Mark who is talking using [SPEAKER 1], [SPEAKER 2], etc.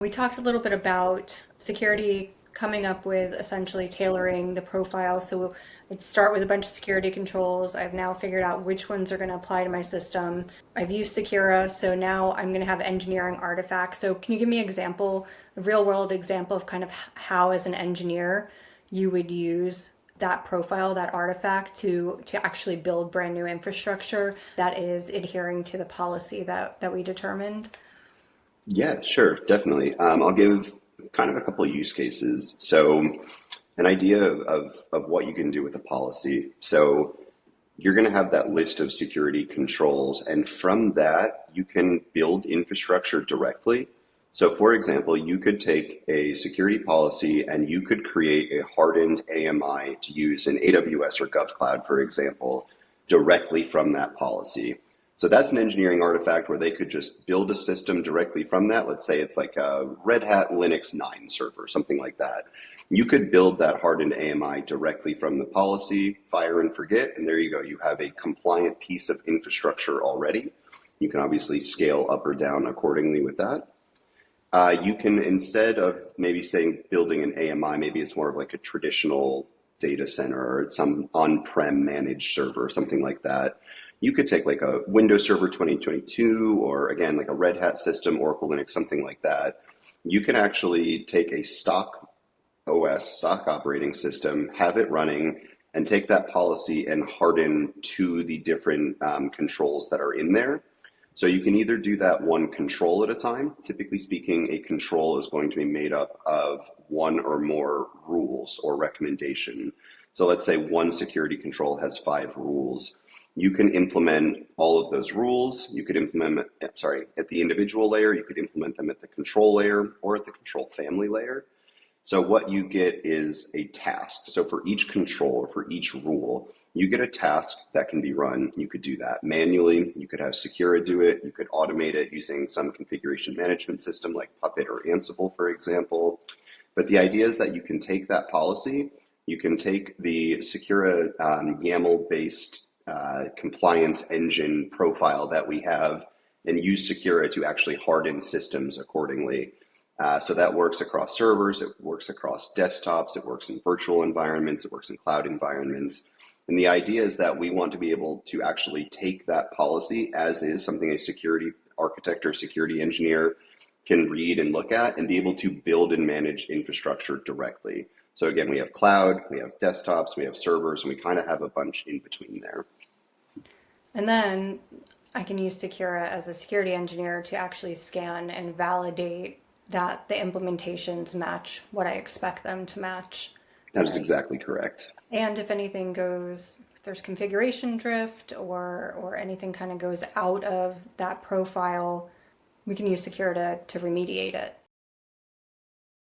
[SPEAKER 1] We talked a little bit about security coming up with essentially tailoring the profile. So I'd start with a bunch of security controls. I've now figured out which ones are going to apply to my system. I've used Sicura, so now I'm going to have engineering artifacts. So can you give me an example, a real world example of kind of how as an engineer you would use that profile, that artifact to actually build brand new infrastructure that is adhering to the policy that we determined?
[SPEAKER 2] Yeah, sure, definitely. I'll give kind of a couple of use cases. So, an idea of what you can do with a policy. So, you're going to have that list of security controls, and from that, you can build infrastructure directly. So, for example, you could take a security policy and you could create a hardened AMI to use in AWS or GovCloud, for example, directly from that policy. So that's an engineering artifact where they could just build a system directly from that. Let's say it's like a Red Hat Linux 9 server, something like that. You could build that hardened AMI directly from the policy, fire and forget, and there you go. You have a compliant piece of infrastructure already. You can obviously scale up or down accordingly with that. You can, instead of maybe saying building an AMI, maybe it's more of like a traditional data center or some on-prem managed server, something like that. You could take like a Windows Server 2022 or again, like a Red Hat system, Oracle Linux, something like that. You can actually take a stock OS, stock operating system, have it running, and take that policy and harden to the different controls that are in there. So you can either do that one control at a time. Typically speaking, a control is going to be made up of one or more rules or recommendation. So let's say one security control has 5 rules. You can implement all of those rules. You could implement, at the individual layer, you could implement them at the control layer or at the control family layer. So what you get is a task. So for each control or for each rule, you get a task that can be run. You could do that manually. You could have Sicura do it. You could automate it using some configuration management system like Puppet or Ansible, for example. But the idea is that you can take that policy, you can take the Sicura YAML-based compliance engine profile that we have and use Sicura to actually harden systems accordingly. So that works across servers, it works across desktops, it works in virtual environments, it works in cloud environments. And the idea is that we want to be able to actually take that policy as is, something a security architect or security engineer can read and look at and be able to build and manage infrastructure directly. So again, we have cloud, we have desktops, we have servers, and we kind of have a bunch in between there.
[SPEAKER 1] And then I can use Sicura as a security engineer to actually scan and validate that the implementations match what I expect them to match.
[SPEAKER 2] That is
[SPEAKER 1] Right.
[SPEAKER 2] exactly correct.
[SPEAKER 1] And if anything goes, if there's configuration drift or anything kind of goes out of that profile, we can use Sicura to remediate it.